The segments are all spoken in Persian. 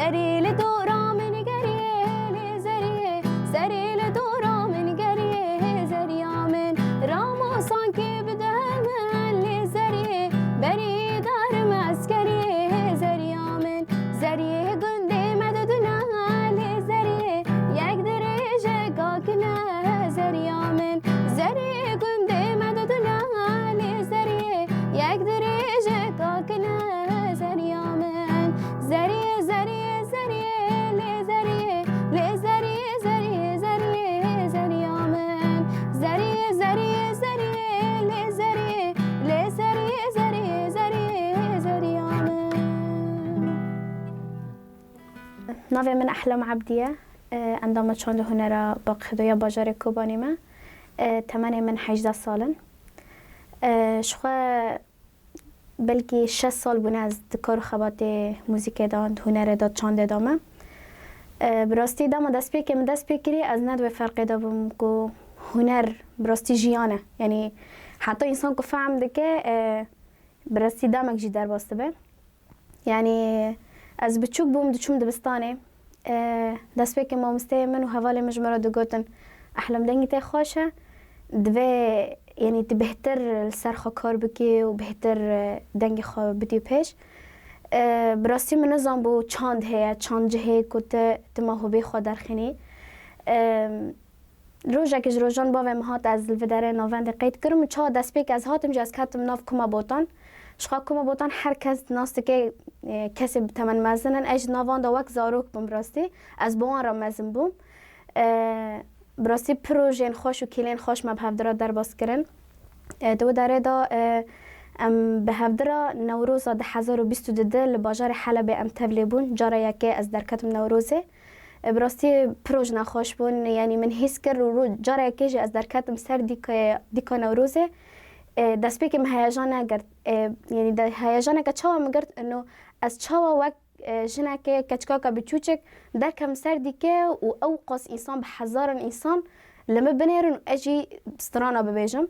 زری لدورا من گریه زریه زری لدورا من گریه زری آمن رامو سانکی بدهم لی زریه بری دارم اسکریه زری آمن زریه گنده مددنا لی زریه یک درجه گاکنه زری آمن زریه گنده مددنا لی زریه یک درجه گاکنه زری آمن زریه زریه زریه لی زریه لی زریه زریه زریه زری آمن زریه زریه زریه لی زریه لی زریه زریه زریه زری آمن. ناوی من احلام عبدیه اندام چند هنر با خدایا باجار کوبانی ما تمنی من 18 سالن شخوا بلکه 6 سال بونه از کار خبات موزیک داند هنر داد چند دامه براستی دام دست پی که من دست پیکری از ند و فرق دابم که هنر براستی جیانه یعنی حتی انسان که فهم دکه براستی دامک جی در باسته به یعنی از بچوک بوم دچوم دبستانه دست پی که ما مسته من و حوال مجموعه دو گوتن احلام دنگی تی خوشه دوی یعنی تی بهتر سرخا کار بکی و بهتر دنگی خواه بدی پیش براستی من نظام بو چاند هیا چاند جهه که تما هوبی خواه درخینی روژه که روژان باوی مهات از الوداره ناوند قید کرم چه دست پیک از هاتم جا از کتم ناف کما بوتان شخوا کما بوتان هر کس ناسته که کسی بتمن مزنن اج ناوان دا وک زاروک بم براستی از بوان را مزن بوم براستی پروژین خوش و کلین خوش ما بهفدرا در باز کرن دو داره دا بهفدرا نوروز دا 2022 لباجار حلب ام تبلی بون جارا یکی از درکتم نوروزه براستی پروژ نخوش بون یعنی من حس کر رو جارا یکی از درکتم سر دیکا نوروزه دست بی که هیجان نگرد یعنی ده هیجان که چاوا مگرد انو از چاوا وقت جنه که کچکا که بچوچک در کم سر دیگه و اوقاس انسان به هزاران انسان لما بنیرن اجی سترانا ببیجم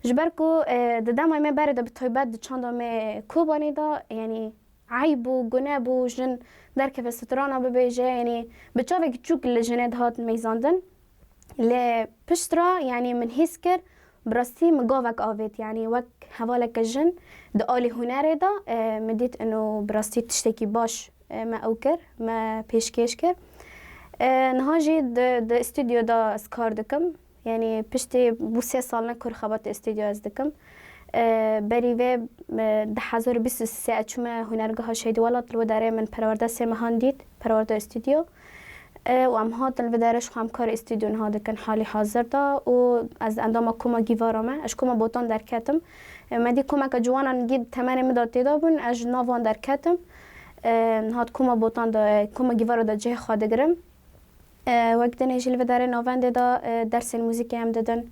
جبر کو ددام ما برد به طیبت چند ما کوبانی دا یعنی عیب و گناه و جن در که سترانا ببیجه یعنی بچاوی که چوک لجنه هات میزاندن ل پشترا یعنی من حس کر براستی مگاوک آوید یعنی وک حوالک جن دالی هنره دا مدید انو براستی تشتکی باش ما اوکر ما پیشکش کر نهاجی د استودیو دا از کار دکم یعنی پشتی بو 3 سال نکر خبات استودیو از دکم بری و 2023 اچوم هنرگاه شهید ولات لو داره من پرورده سرمهان دید پرورده استودیو و ام هات الودارش خام کار استودیو نها دکن حالی حاضر دا و از اندام کوما گیوارامه اش کوما بوتان در کتم مدی کوما که جوانان گید تمنی مداد دا بون اج ناوان در کتم هات کوما بوتان دا کوما گیوارا دا جه خواده گرم وقت نجی الوداره ناوند دا درس موزیکی هم دادن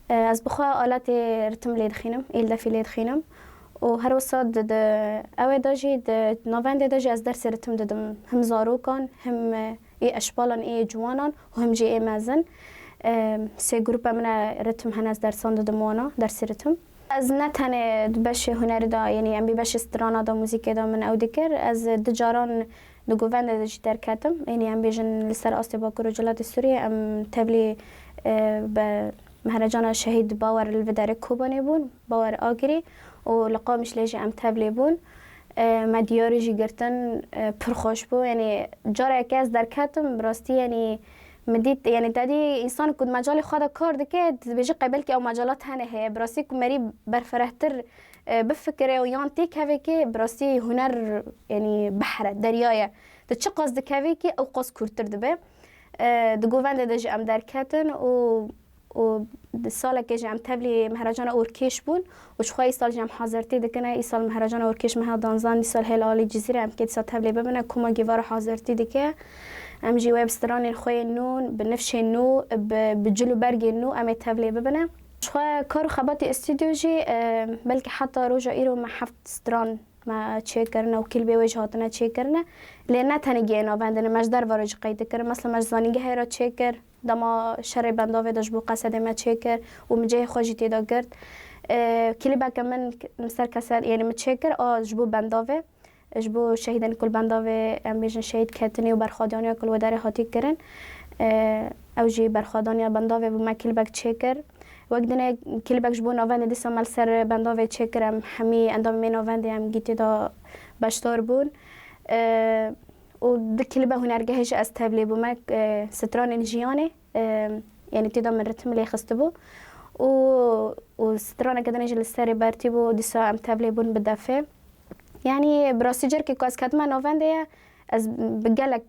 از بخواه آلات رتم لید خینم ایل دفی لید خینم و هر وسط اوه داجی ناوند داجی از درس رتم دادم هم زاروکان هم ای اشبالان ای جوانان و هم جی ای مزن 3 گروپ من رتم هن از درسان دادم وانا درس رتم از نتنه بش هنر دا یعنی ام بی بش استرانا دا موزیک دا من او دکر از دجاران دو گووند داجی در کتم یعنی ام بیجن لسر آستی با کروجلات سوریه ام تبلی به مهرجان شهید باور الوداره کوبانی بون باور آگری و لقامش لیجی ام تبلی بون مدیاری جی گرتن پرخوش بو یعنی جاره یکی از در کتم براستی یعنی مدید یعنی دادی انسان کد مجال خود کار دکه بیجی قبل که او مجالات هنه هی براستی که مری برفرهتر بفکره و یان تیک هوی که براستی هنر یعنی بحره دریایه ده چه قصد که که او قصد کرتر دبه ده گوونده ده جی ام در کتن و سال که جام تبلی مهرجان اورکیش بون و شخوای سال جام حاضرتی دکنه ای سال مهرجان اورکیش مها دانزان دی سال هلالی جزیره ام که سال تبلی ببینه کوما گیوار حاضرتی دکه ام جی وب ستران خوی نون بنفش نو بجلو برگ نو ام تبلی ببینه شخوای کار خبات استودیو جی بلکه حتی روجا ایرو ما هفت ستران ما چه کرنه و کل به وجهاتنا چه کرنه لینه تنگی اینا بندن مجدر وارج قید کرد مثلا مجزانیگه های را چه کرد دما شر بنداوی داشت بو قصد ما چه کرد و مجه خوشی تیدا کرد کلی با که من سر کسر یعنی ما چه کرد جبو بنداوی جبو شهیدان کل بنداوی ام بیشن شهید کتنی و برخوادانی کل وداره هاتی کرن او جی برخوادانی بنداوی بو ما کلیبک چه کر وقت دنه کلیبک جبو نوان دیسا مال سر بنداوی چه کرم همی اندام می نوان دیم گیتی دا بشتار بون و ده کلیبه هنرگاهش از تبلی بو ما ستران انجیانه یعنی تیدا من رتم لی خسته بو و سترانه کدنه جل سر برتی بو دیسا ام تبلی بون بدفه يعني براسي جركي كاس كاتما نوفندية از بقالك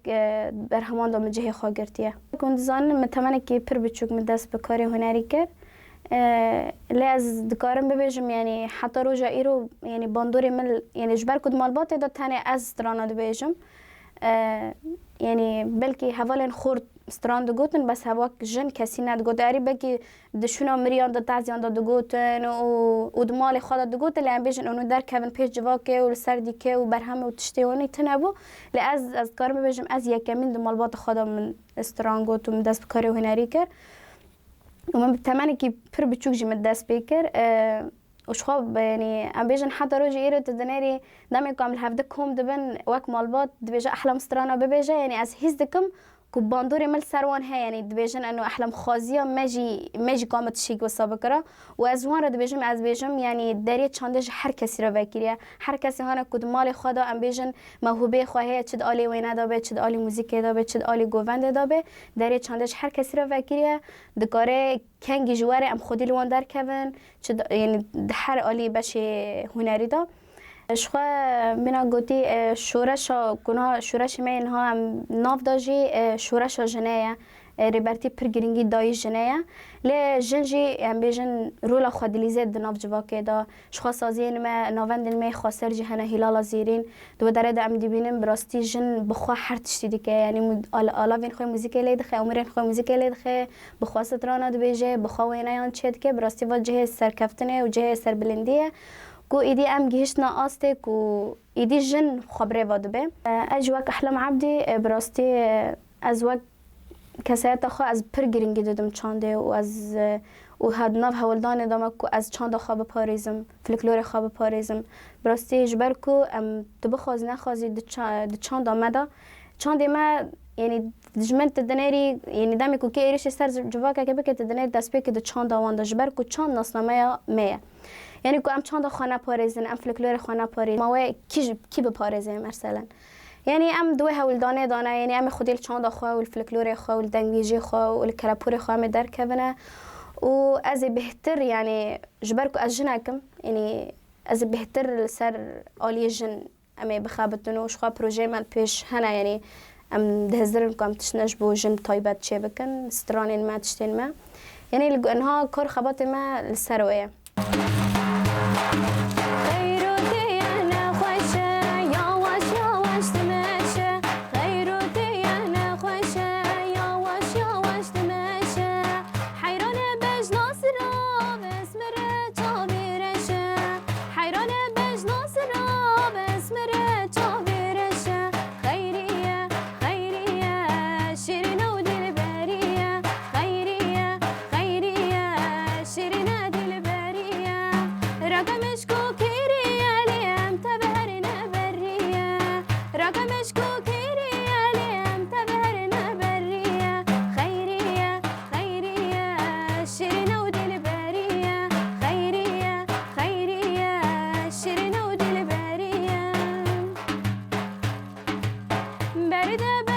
برهمان دو مجهي خاگرتيه كنت زان متمنى كي پر بچوك مدست بكاري هنري كر لا از دكارم ببيجم يعني حتى روجا ايرو يعني باندوري مل يعني جبر كد مالبات دا تاني از سترانا دو بيجم يعني بلكي هفالين خورد ستران دگوتن بس هواک جن کسی ندگوت اری بکی دشونا مریان دا تعزیان دا دگوتن و دمال خدا دگوت لی ام بیشن اونو در کون پیش جواکه و سردی که و برهمه و تشتیونی تنبو لی از کارم بیشم از یکمین دمال بات خدا من استران گوت و من دست بکاری و هنری کر و من بتمنی که پر بچوک جی من دست بکر وش خواب يعني ام بيجن حتى روجي ايرو تدنيري دامي كامل هفدكم دبن وك مالبات دبيجا احلام سترانا ببيجا يعني از هيز دكم كوباندوري مل سروان هي يعني دبيجن انه احلام خازيه ماجي قامت شيك وسابقرا وازوان دبيجم از بيجم يعني داري چاندج هر کسی را وکیریه هر کسی هانا کد مال خدا ام بيجن موهبه خواهی چد عالی وینا دابه چد عالی موزیک دابه چد عالی گووند دابه داري چاندج هر کسی را وکیریه دکاره کنگی جواره ام خودی لوان در کون چد يعني هر عالی بشه هنری دا شخوا بنا گوتی شورش کنها شورش می اینها هم ناف داجی شورش جنایه ریبرتی پرگرینگی دای جنایه لی جنجی هم بیجن رولا خودلیزه دناف جواکه دا شخوا سازین ما ناوندن می خاسر جهنه هلال زیرین دو داره دا ام دیبینم براستی جن بخوا هر تشتی که یعنی آلاوین خوی موزیک لید خه عمرین خوی موزیک لید خه بخوا سترانا دو بیجه بخوا وینایان چید که براستی و جه سرکفتنه و جه سربلندیه کو ایدی ام گهشنا آسته کو ایدی جن خبره وادبه اجواک احلام عبدی براستی از وقت کسایت خو از پر گرینگی دادم چانده و از و هاد ناف هولدان دام کو از چانده خواب پاریزم فلکلور خواب پاریزم براستی جبر کو ام تو بخواز نخوازی د چاند آمده چانده ما يعني جملت الدناري يعني دامي كو كي ريش سر جواكا كبك الدناري داسبيك د چاند آوان جبر کو چاند ناسنامه ميا يعني كو ام چاند خانه پاريزن ام فلکلور خانه پاريز ما کی بپاريزه مثلا يعني ام دوه هولدانه دانه يعني ام خودی چاند خو و الفلکلور خو و الدنگویجی خو و الکلاپور خو ام در کبنه و از بهتر يعني جبر کو از جنکم يعني از بهتر سر عالی جن ام بخابتنو شخوا پروژه مال پیش هنا يعني ام دهزرن كم تشنج بو جن طيبات شبكن سترانين ما تشتين ما يعني انها كور خبط ما للسرويه Beride